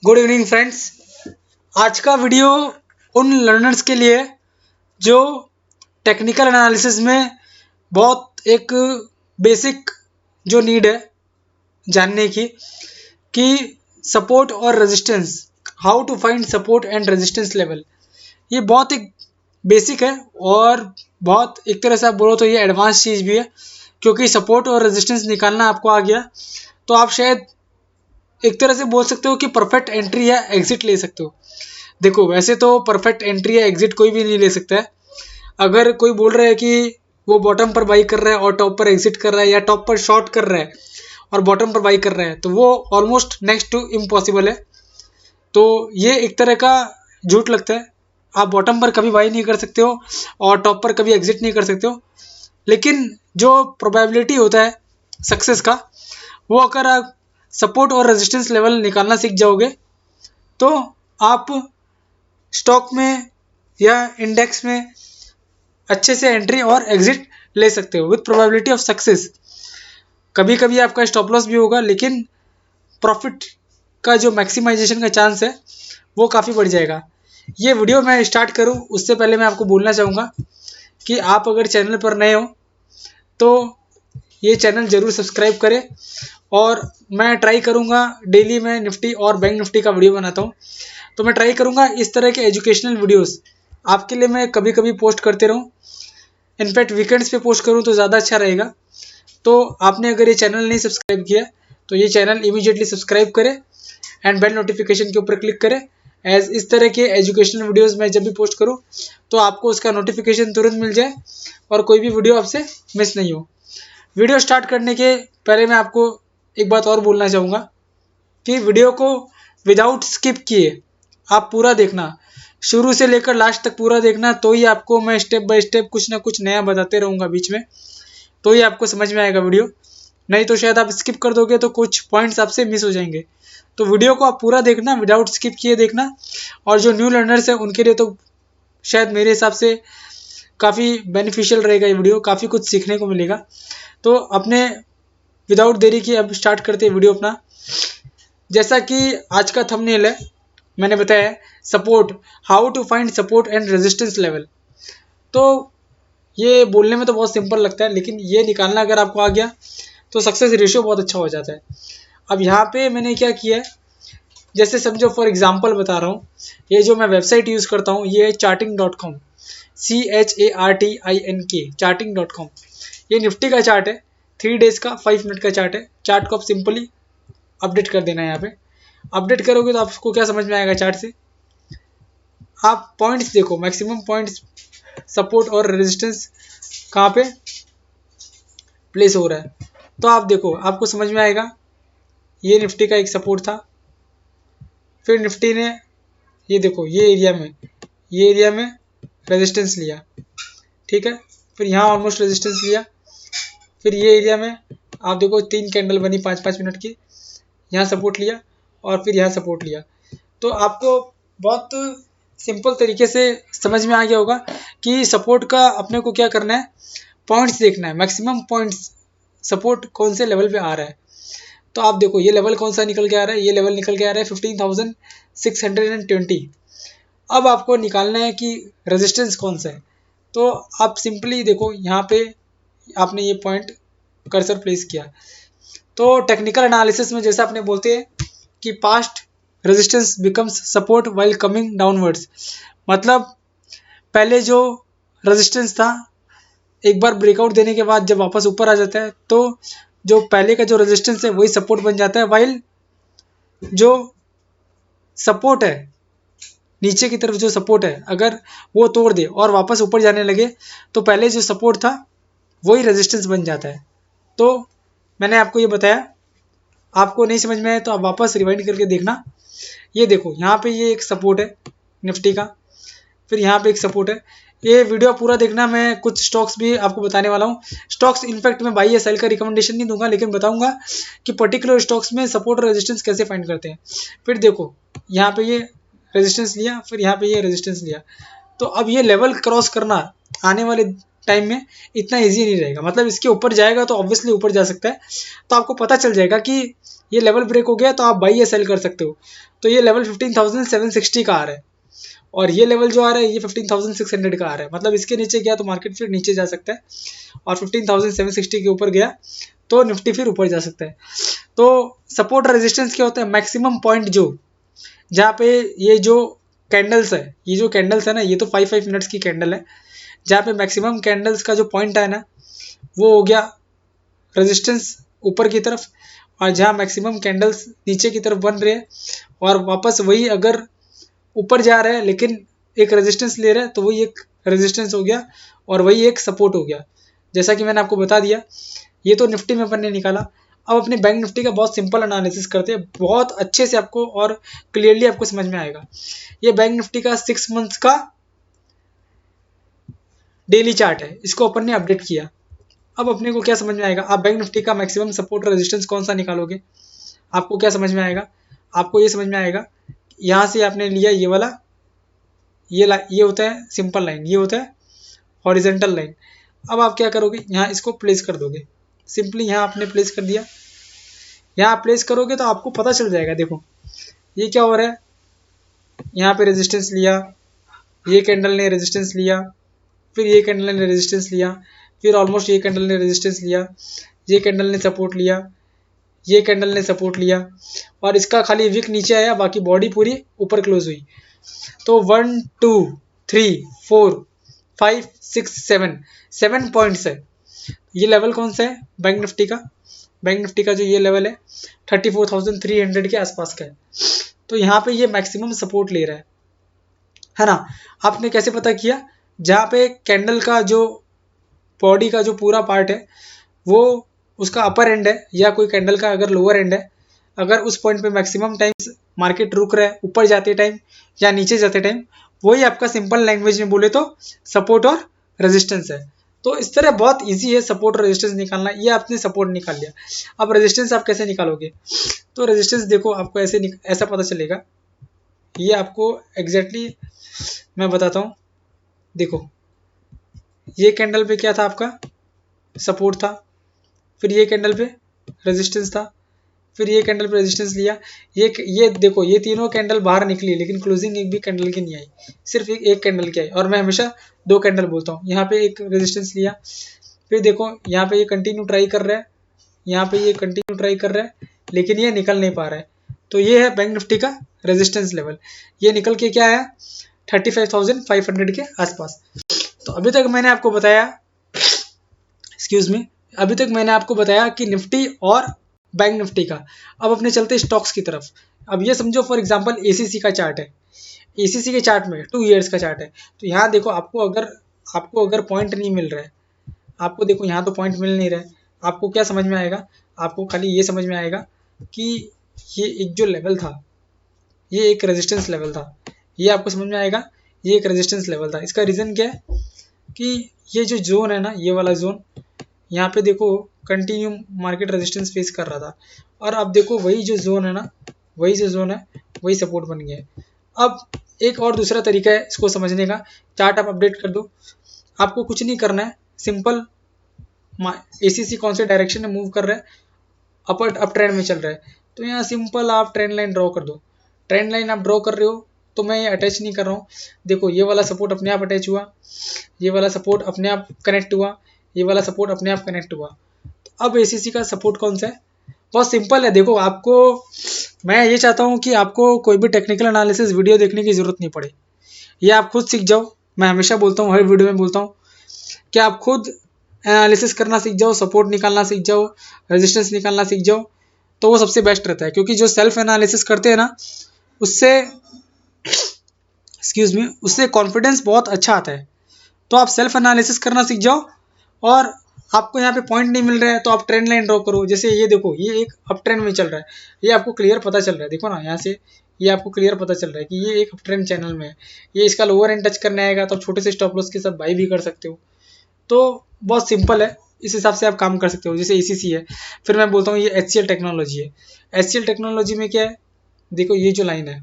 Good evening friends. आज का video उन लर्नर्स के लिए जो टेक्निकल एनालिसिस में बहुत एक बेसिक जो नीड है जानने की कि सपोर्ट और resistance, how to find support and resistance level. ये बहुत एक बेसिक है और बहुत एक तरह से आप बोलो तो ये एडवांस चीज़ भी है, क्योंकि सपोर्ट और रेजिस्टेंस निकालना आपको आ गया तो आप शायद एक तरह से बोल सकते हो कि परफेक्ट एंट्री या एग्जिट ले सकते हो। देखो, वैसे तो परफेक्ट एंट्री या एग्जिट कोई भी नहीं ले सकता है। अगर कोई बोल रहा है कि वो बॉटम पर बाई कर रहा है और टॉप पर एग्जिट कर रहा है, या टॉप पर शॉर्ट कर रहा है और बॉटम पर बाई कर रहा है, तो वो ऑलमोस्ट नेक्स्ट टू इम्पॉसिबल है। तो ये एक तरह का झूठ लगता है। आप बॉटम पर कभी बाई नहीं कर सकते हो और टॉप पर कभी एग्जिट नहीं कर सकते हो, लेकिन जो प्रोबेबिलिटी होता है सक्सेस का, वो अगर आप सपोर्ट और रेजिस्टेंस लेवल निकालना सीख जाओगे तो आप स्टॉक में या इंडेक्स में अच्छे से एंट्री और एग्जिट ले सकते हो विद प्रोबेबिलिटी ऑफ सक्सेस। कभी कभी आपका स्टॉप लॉस भी होगा, लेकिन प्रॉफिट का जो मैक्सिमाइजेशन का चांस है वो काफ़ी बढ़ जाएगा। ये वीडियो मैं स्टार्ट करूं उससे पहले मैं आपको बोलना चाहूँगा कि आप अगर चैनल पर नए हो तो ये चैनल ज़रूर सब्सक्राइब करें, और मैं ट्राई करूँगा डेली मैं निफ्टी और बैंक निफ्टी का वीडियो बनाता हूँ, तो मैं ट्राई करूँगा इस तरह के एजुकेशनल वीडियोस आपके लिए मैं कभी कभी पोस्ट करते रहूँ। इनफैक्ट वीकेंड्स पे पोस्ट करूँ तो ज़्यादा अच्छा रहेगा। तो आपने अगर ये चैनल नहीं सब्सक्राइब किया तो ये चैनल इमीडिएटली सब्सक्राइब करें एंड बेल नोटिफिकेशन के ऊपर क्लिक करें। एज इस तरह के एजुकेशनल वीडियोस मैं जब भी पोस्ट करूँ तो आपको उसका नोटिफिकेशन तुरंत मिल जाए और कोई भी वीडियो आपसे मिस नहीं हो। वीडियो स्टार्ट करने के पहले मैं आपको एक बात और बोलना चाहूँगा कि वीडियो को विदाउट स्किप किए आप पूरा देखना, शुरू से लेकर लास्ट तक पूरा देखना, तो ही आपको मैं स्टेप बाय स्टेप कुछ ना कुछ नया बताते रहूँगा बीच में, तो ही आपको समझ में आएगा वीडियो। नहीं तो शायद आप स्किप कर दोगे तो कुछ पॉइंट्स आपसे मिस हो जाएंगे। तो वीडियो को आप पूरा देखना, विदाउट स्किप किए देखना। और जो न्यू लर्नर्स हैं उनके लिए तो शायद मेरे हिसाब से काफ़ी बेनिफिशियल रहेगा ये वीडियो, काफ़ी कुछ सीखने को मिलेगा। तो अपने विदाउट देरी की अब स्टार्ट करते हैं वीडियो अपना। जैसा कि आज का थंबनेल है, मैंने बताया है support, how to find support and resistance level. तो ये बोलने में तो बहुत सिंपल लगता है, लेकिन ये निकालना अगर आपको आ गया तो सक्सेस रेशियो बहुत अच्छा हो जाता है। अब यहाँ पे मैंने क्या किया है, जैसे समझो फॉर एग्जांपल बता रहा हूँ, ये जो मैं वेबसाइट यूज़ करता हूँ ये है charting.com, CHARTINK, charting.com। ये निफ्टी का चार्ट है, 3 डेज का 5 मिनट का चार्ट है। चार्ट को आप सिंपली अपडेट कर देना है। यहाँ पे अपडेट करोगे तो आपको क्या समझ में आएगा, चार्ट से आप पॉइंट्स देखो, मैक्सिमम पॉइंट्स सपोर्ट और रेजिस्टेंस कहाँ पे प्लेस हो रहा है। तो आप देखो, आपको समझ में आएगा ये निफ्टी का एक सपोर्ट था, फिर निफ्टी ने ये देखो ये एरिया में रेजिस्टेंस लिया, ठीक है, फिर यहाँ ऑलमोस्ट रेजिस्टेंस लिया, फिर ये एरिया में आप देखो 3 कैंडल बनी 5-5 मिनट की, यहाँ सपोर्ट लिया और फिर यहाँ सपोर्ट लिया। तो आपको बहुत सिंपल तरीके से समझ में आ गया होगा कि सपोर्ट का अपने को क्या करना है, पॉइंट्स देखना है, मैक्सिमम पॉइंट्स सपोर्ट कौन से लेवल पे आ रहा है। तो आप देखो ये लेवल कौन सा निकल के आ रहा है, ये लेवल निकल के आ रहा है 15,620। अब आपको निकालना है कि रेजिस्टेंस कौन सा है। तो आप सिंपली देखो यहाँ पे आपने ये पॉइंट कर्सर प्लेस किया, तो टेक्निकल एनालिसिस में जैसा आपने बोलते हैं कि past resistance becomes support while coming downwards. मतलब पहले जो रेजिस्टेंस था एक बार ब्रेकआउट देने के बाद जब वापस ऊपर आ जाता है तो जो पहले का जो रेजिस्टेंस है वही सपोर्ट बन जाता है, व्हाइल जो सपोर्ट है नीचे की तरफ जो सपोर्ट है अगर वो तोड़ दे और वापस ऊपर जाने लगे तो पहले जो सपोर्ट था वही रेजिस्टेंस बन जाता है। तो मैंने आपको ये बताया, आपको नहीं समझ में आए तो आप वापस रिवाइंड करके देखना। ये देखो यहाँ पे ये एक सपोर्ट है निफ्टी का, फिर यहाँ पे एक सपोर्ट है। ये वीडियो पूरा देखना, मैं कुछ स्टॉक्स भी आपको बताने वाला हूँ। स्टॉक्स इनफैक्ट मैं बाई या सेल का रिकमेंडेशन नहीं दूंगा, लेकिन बताऊंगा कि पर्टिकुलर स्टॉक्स में सपोर्ट और रेजिस्टेंस कैसे फाइंड करते हैं। फिर देखो यहाँ पे ये रेजिस्टेंस लिया, फिर यहाँ पे ये रेजिस्टेंस लिया, तो अब ये लेवल क्रॉस करना आने वाले टाइम में इतना ईजी नहीं रहेगा। मतलब इसके ऊपर जाएगा तो ऑब्वियसली ऊपर जा सकता है, तो आपको पता चल जाएगा कि ये लेवल ब्रेक हो गया तो आप बाई या सेल कर सकते हो। तो ये लेवल 15,760 का आ रहा है और ये लेवल जो आ रहा है ये 15,600 का आ रहा है। मतलब इसके नीचे गया तो मार्केट फिर नीचे जा सकता है और 15,760 के ऊपर गया तो निफ्टी फिर ऊपर जा सकता है। तो सपोर्ट रेजिस्टेंस क्या होता है, मैक्सिमम पॉइंट जो जहाँ पे ये जो कैंडल्स है, ये जो कैंडल्स है ना, ये तो 5 मिनट्स की कैंडल है, जहाँ पे मैक्सिमम कैंडल्स का जो पॉइंट है ना वो हो गया रेजिस्टेंस ऊपर की तरफ, और जहाँ मैक्सिमम कैंडल्स नीचे की तरफ बन रहे हैं और वापस वही अगर ऊपर जा रहे हैं लेकिन एक रेजिस्टेंस ले रहे हैं तो वही एक रेजिस्टेंस हो गया और वही एक सपोर्ट हो गया। जैसा कि मैंने आपको बता दिया, ये तो निफ्टी में अपन ने निकाला। अब अपने बैंक निफ्टी का बहुत सिंपल एनालिसिस करते हैं, बहुत अच्छे से आपको और क्लियरली आपको समझ में आएगा। ये बैंक निफ्टी का 6 मंथ्स का डेली चार्ट है, इसको अपन ने अपडेट किया। अब अपने को क्या समझ में आएगा, आप बैंक निफ्टी का मैक्सिमम सपोर्ट और रेजिस्टेंस कौन सा निकालोगे, आपको क्या समझ में आएगा, आपको ये समझ में आएगा यहाँ से आपने लिया ये वाला, ये होता है सिंपल लाइन, ये होता है हॉरिजेंटल लाइन। अब आप क्या करोगे, यहाँ इसको प्लेस कर दोगे, सिंपली यहाँ आपने प्लेस कर दिया। यहाँ प्लेस करोगे तो आपको पता चल जाएगा, देखो ये क्या हो रहा है, यहाँ पे रेजिस्टेंस लिया, ये कैंडल ने रेजिस्टेंस लिया, फिर ये कैंडल ने रेजिस्टेंस लिया, फिर ऑलमोस्ट ये कैंडल ने रेजिस्टेंस लिया, ये कैंडल ने सपोर्ट लिया, ये कैंडल ने सपोर्ट लिया और इसका खाली विक नीचे आया, बाकी बॉडी पूरी ऊपर क्लोज हुई। तो 1 2 3 4 5 6 7 पॉइंट्स है। ये लेवल कौन सा है बैंक निफ्टी का, बैंक निफ्टी का जो ये लेवल है 34,300 के आसपास का है। तो यहाँ पे ये मैक्सिमम सपोर्ट ले रहा है ना। आपने कैसे पता किया, जहाँ पे कैंडल का जो बॉडी का जो पूरा पार्ट है वो उसका अपर एंड है या कोई कैंडल का अगर लोअर एंड है, अगर उस पॉइंट पे मैक्सिमम टाइम्स मार्केट रुक रहा है ऊपर जाते टाइम या नीचे जाते टाइम, वही आपका सिंपल लैंग्वेज में बोले तो सपोर्ट और रेजिस्टेंस है। तो इस तरह बहुत इजी है सपोर्ट और रेजिस्टेंस निकालना। ये आपने सपोर्ट निकाल लिया, अब रेजिस्टेंस आप कैसे निकालोगे, तो रेजिस्टेंस देखो आपको ऐसा पता चलेगा, ये आपको एग्जैक्टली मैं बताता हूँ। देखो ये कैंडल पे क्या था, आपका सपोर्ट था, फिर ये कैंडल पे रेजिस्टेंस था, फिर ये कैंडल पे रेजिस्टेंस लिया, ये देखो ये तीनों कैंडल बाहर निकली लेकिन क्लोजिंग एक भी कैंडल की नहीं आई, सिर्फ एक कैंडल की आई। और मैं हमेशा 2 कैंडल बोलता हूँ। यहाँ पे एक रेजिस्टेंस लिया, फिर देखो यहाँ पे ये कंटिन्यू ट्राई कर रहा है, यहाँ पे ये कंटिन्यू ट्राई कर रहा है लेकिन ये निकल नहीं पा रहा है। तो ये है बैंक निफ्टी का रेजिस्टेंस लेवल, ये निकल के क्या आया 35,500 के आसपास। तो अभी तक मैंने आपको बताया, एक्सक्यूज मी, अभी तक मैंने आपको बताया कि निफ्टी और बैंक निफ्टी का। अब अपने चलते स्टॉक्स की तरफ। अब ये समझो फॉर एग्जांपल एसीसी का चार्ट है, एसीसी के चार्ट में 2 इयर्स का चार्ट है। तो यहाँ देखो आपको अगर पॉइंट नहीं मिल रहा है, आपको देखो यहाँ तो पॉइंट मिल नहीं रहा है, आपको क्या समझ में आएगा, आपको खाली ये समझ में आएगा कि ये एक जो लेवल था ये एक रेजिस्टेंस लेवल था, ये आपको समझ में आएगा ये एक रेजिस्टेंस लेवल था। इसका रीज़न क्या है कि ये जो जोन है ना, ये वाला जोन, यहाँ पे देखो कंटिन्यू मार्केट रेजिस्टेंस फेस कर रहा था और अब देखो वही जो जोन है ना, वही जो जोन है वही सपोर्ट बन गया है। अब एक और दूसरा तरीका है इसको समझने का, चार्ट आप अपडेट कर दो, आपको कुछ नहीं करना है, सिंपल एसीसी कौन से डायरेक्शन में मूव कर रहा है, अप ट्रेंड में चल रहा है, तो यहाँ सिंपल आप ट्रेंड लाइन ड्रॉ कर दो। ट्रेंड लाइन आप ड्रॉ कर रहे हो तो मैं ये अटैच नहीं कर रहा हूँ, देखो ये वाला सपोर्ट अपने आप अटैच हुआ, ये वाला सपोर्ट अपने आप कनेक्ट हुआ, ये वाला सपोर्ट अपने आप कनेक्ट हुआ। तो अब एसीसी का सपोर्ट कौन सा है, बहुत सिंपल है। देखो आपको मैं ये चाहता हूँ कि आपको कोई भी टेक्निकल एनालिसिस वीडियो देखने की ज़रूरत नहीं पड़े, ये आप खुद सीख जाओ। मैं हमेशा बोलता हूँ, हर वीडियो में बोलता हूँ कि आप खुद एनालिसिस करना सीख जाओ, सपोर्ट निकालना सीख जाओ, रेजिस्टेंस निकालना सीख जाओ, तो वो सबसे बेस्ट रहता है। क्योंकि जो सेल्फ एनालिसिस करते हैं ना उससे एक्सक्यूज मी उससे कॉन्फिडेंस बहुत अच्छा आता है। तो आप सेल्फ एनालिसिस करना सीख जाओ और आपको यहाँ पे पॉइंट नहीं मिल रहा है तो आप ट्रेंड लाइन ड्रॉ करो। जैसे ये देखो ये एक अप ट्रेंड में चल रहा है, ये आपको क्लियर पता चल रहा है, देखो ना यहाँ से ये आपको क्लियर पता चल रहा है कि ये एक अप ट्रेंड चैनल में है, ये इसका लोअर एंड टच करने आएगा तो छोटे से स्टॉप लॉस के साथ बाई भी कर सकते हो। तो बहुत सिंपल है, इस हिसाब से आप काम कर सकते हो। जैसे एसीसी है, फिर मैं बोलता हूँ ये एचसीएल टेक्नोलॉजी है। एचसीएल टेक्नोलॉजी में क्या है, देखो ये जो लाइन है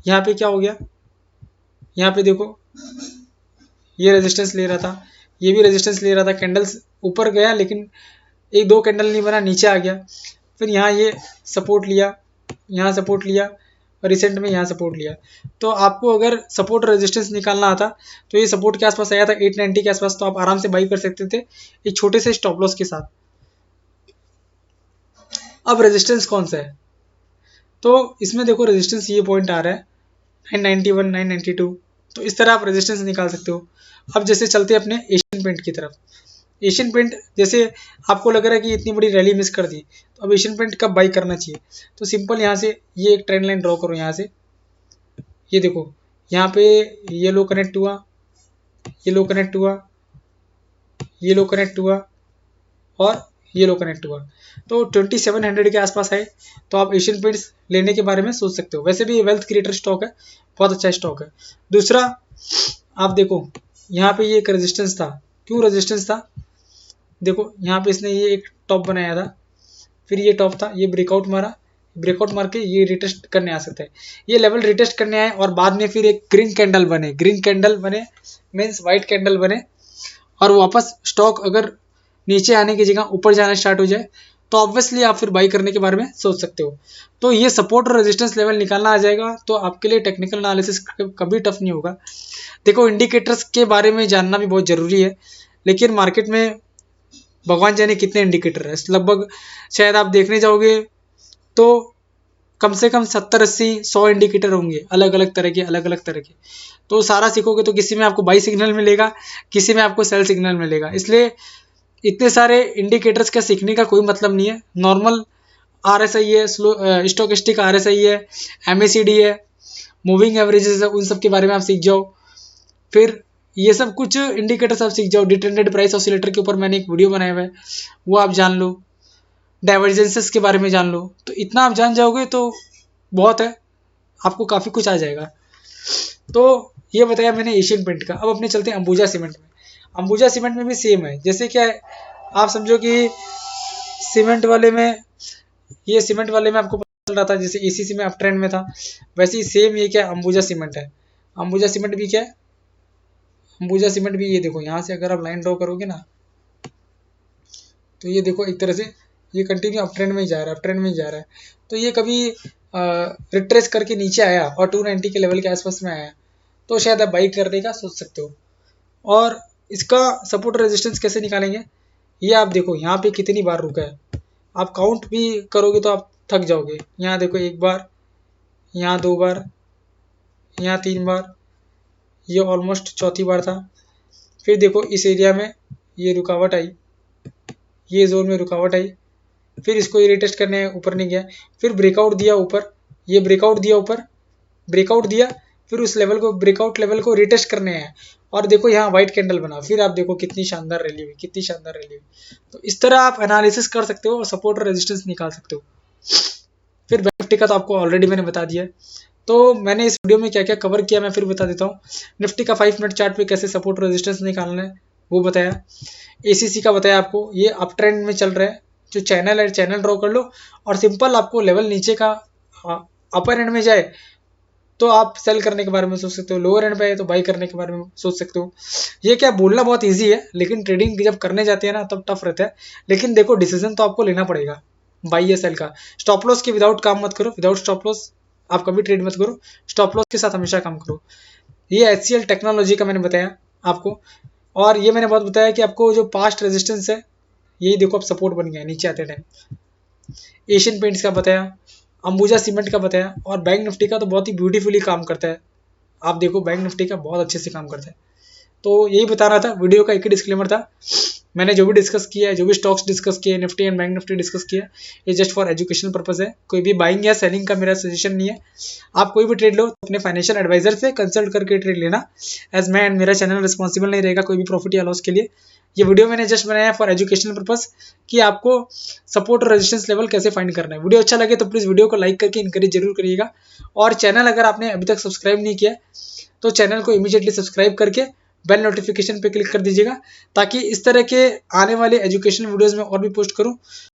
यहाँ पे क्या हो गया, यहाँ पे देखो ये रेजिस्टेंस ले रहा था, ये भी रेजिस्टेंस ले रहा था, कैंडल्स ऊपर गया लेकिन 1-2 कैंडल नहीं बना, नीचे आ गया, फिर यहाँ ये सपोर्ट लिया, यहाँ सपोर्ट लिया और रिसेंट में यहाँ सपोर्ट लिया। तो आपको अगर सपोर्ट और रेजिस्टेंस निकालना आता तो ये सपोर्ट के आसपास आया था 890 के आसपास, तो आप आराम से बाई कर सकते थे एक छोटे से स्टॉप लॉस के साथ। अब रेजिस्टेंस कौन सा है, तो इसमें देखो रेजिस्टेंस ये पॉइंट आ रहा है 991, 992, तो इस तरह आप रेजिस्टेंस निकाल सकते हो। अब जैसे चलते हैं अपने एशियन पेंट की तरफ। एशियन पेंट जैसे आपको लग रहा है कि इतनी बड़ी रैली मिस कर दी, तो अब एशियन पेंट कब बाई करना चाहिए, तो सिंपल यहाँ से ये एक ट्रेंड लाइन ड्रॉ करो। यहाँ से ये देखो, यहाँ पे ये लो कनेक्ट हुआ, ये लो कनेक्ट हुआ, ये लो कनेक्ट हुआ और ये लो कनेक्ट हुआ, तो 2700 के आसपास है। तो आप एशियन पेंट्स लेने के बारे में सोच सकते हो। वैसे भी वेल्थ क्रिएटर स्टॉक है, बहुत अच्छा स्टॉक है। दूसरा आप देखो, यहाँ पे ये एक रेजिस्टेंस था। क्यों रेजिस्टेंस था, देखो यहाँ पे इसने ये एक टॉप बनाया था, फिर ये टॉप था, ये ब्रेकआउट मारा, ब्रेकआउट मार के ये रिटेस्ट करने आ सकता है। ये लेवल रिटेस्ट करने आए और बाद में फिर एक ग्रीन कैंडल बने, ग्रीन कैंडल बने मीन्स वाइट कैंडल बने, और वापस स्टॉक अगर नीचे आने की जगह ऊपर जाना स्टार्ट हो जाए तो ऑब्वियसली आप फिर बाई करने के बारे में सोच सकते हो। तो ये सपोर्ट और रेजिस्टेंस लेवल निकालना आ जाएगा, तो आपके लिए टेक्निकल एनालिसिस कभी टफ नहीं होगा। देखो इंडिकेटर्स के बारे में जानना भी बहुत ज़रूरी है, लेकिन मार्केट में भगवान जाने कितने इंडिकेटर है, लगभग शायद आप देखने जाओगे तो कम से कम 70, 80, 100 इंडिकेटर होंगे अलग अलग तरह के, अलग अलग तरह के। तो सारा सीखोगे तो किसी में आपको बाई सिग्नल मिलेगा, किसी में आपको सेल सिग्नल मिलेगा। इसलिए इतने सारे इंडिकेटर्स का सीखने का कोई मतलब नहीं है। नॉर्मल RSI है, स्टोकेस्टिक RSI है, MACD है, मूविंग एवरेजेस है, उन सब के बारे में आप सीख जाओ। फिर ये सब कुछ इंडिकेटर्स आप सीख जाओ। डिट्रेंडेड प्राइस ऑसिलेटर के ऊपर मैंने एक वीडियो बनाया हुआ है, वो आप जान लो। डाइवर्जेंसेस के बारे में जान लो, तो इतना आप जान जाओगे तो बहुत है, आपको काफ़ी कुछ आ जाएगा। तो ये बताया मैंने एशियन पेंट का। अब अपने चलते हैं अंबुजा सीमेंट में। अंबुजा सीमेंट में भी सेम है। जैसे क्या है, आप समझो कि सीमेंट वाले में, ये सीमेंट वाले में आपको पता चल रहा था जैसे ACC में अप ट्रेंड में था, वैसे ही सेम ये क्या अंबुजा सीमेंट है। अंबुजा सीमेंट भी क्या है, अंबुजा सीमेंट भी ये देखो, यहाँ से अगर आप लाइन ड्रॉ करोगे ना, तो ये देखो एक तरह से ये कंटिन्यू अप ट्रेंड में ही जा रहा है, अप ट्रेंड में ही जा रहा है। तो ये कभी रिट्रेस करके नीचे आया और 290 के लेवल के आसपास में आया, तो शायद आप बाई करने का सोच सकते हो। और इसका सपोर्ट रेजिस्टेंस कैसे निकालेंगे, ये आप देखो यहाँ पे कितनी बार रुका है, आप काउंट भी करोगे तो आप थक जाओगे। यहाँ देखो एक बार, यहाँ 2 बार, यहाँ 3 बार, ये ऑलमोस्ट चौथी बार था। फिर देखो इस एरिया में ये रुकावट आई, ये जोन में रुकावट आई, फिर इसको ये रिटेस्ट करने ऊपर नहीं गया, फिर ब्रेकआउट दिया ऊपर, ये ब्रेकआउट दिया ऊपर, ब्रेकआउट दिया, फिर उस लेवल को, ब्रेकआउट लेवल को रिटेस्ट करने आया, और देखो यहाँ व्हाइट कैंडल बना। फिर आप देखो कितनी शानदार रैली हुई, कितनी शानदार रैली हुई। तो इस तरह आप एनालिसिस कर सकते हो और सपोर्ट और रेजिस्टेंस निकाल सकते हो। फिर निफ्टी का तो आपको ऑलरेडी मैंने बता दिया है। तो मैंने इस वीडियो में क्या क्या कवर किया मैं फिर बता देता हूँ। निफ्टी का 5 मिनट चार्ट पे कैसे सपोर्ट और रेजिस्टेंस निकालना है वो बताया। ACC का बताया आपको, ये अप ट्रेंड में चल रहा है, जो चैनल है चैनल ड्रॉ कर लो, और सिंपल आपको लेवल नीचे का अपर एंड में जाए तो आप सेल करने के बारे में सोच सकते हो, लोअर एंड पे आए तो बाई करने के बारे में सोच सकते हो। ये क्या बोलना बहुत इजी है, लेकिन ट्रेडिंग जब करने जाते हैं ना तब टफ रहता है। लेकिन देखो डिसीजन तो आपको लेना पड़ेगा बाई या सेल का। स्टॉप लॉस के विदाउट काम मत करो, विदाउट स्टॉप लॉस आप कभी ट्रेड मत करो, स्टॉप लॉस के साथ हमेशा काम करो। ये HCL टेक्नोलॉजी का मैंने बताया आपको, और ये मैंने बहुत बताया कि आपको जो पास्ट रेजिस्टेंस है यही देखो अब सपोर्ट बन गया है नीचे आते टाइम। एशियन पेंट्स का बताया, अंबुजा सीमेंट का बताया, और बैंक निफ्टी का तो बहुत ही ब्यूटीफुली काम करता है। आप देखो बैंक निफ्टी का बहुत अच्छे से काम करता है। तो यही बता रहा था, वीडियो का एक ही डिस्क्लेमर था, मैंने जो भी डिस्कस किया है, जो भी स्टॉक्स डिस्कस किए, Nifty and bank Nifty discuss किया, ये जस्ट फॉर एजुकेशनल पर्पस है। कोई भी बाइंग या सेलिंग का मेरा सजेशन नहीं है। आप कोई भी ट्रेड लो तो अपने फाइनेंशियल एडवाइजर से कंसल्ट करके ट्रेड लेना, एज मैं एंड मेरा चैनल रिस्पॉन्सिबल नहीं रहेगा कोई भी प्रॉफिट या लॉस के लिए। ये वीडियो मैंने जस्ट बनाया फॉर एजुकेशनल पर्पस कि आपको सपोर्ट और रेजिस्टेंस लेवल कैसे फाइंड करना है। वीडियो अच्छा लगे तो प्लीज़ वीडियो को लाइक करके इनकरेज जरूर करिएगा, और चैनल अगर आपने अभी तक सब्सक्राइब नहीं किया तो चैनल को इमीडिएटली सब्सक्राइब करके बेल नोटिफिकेशन पे क्लिक कर दीजिएगा, ताकि इस तरह के आने वाले एजुकेशन वीडियोस में और भी पोस्ट करूं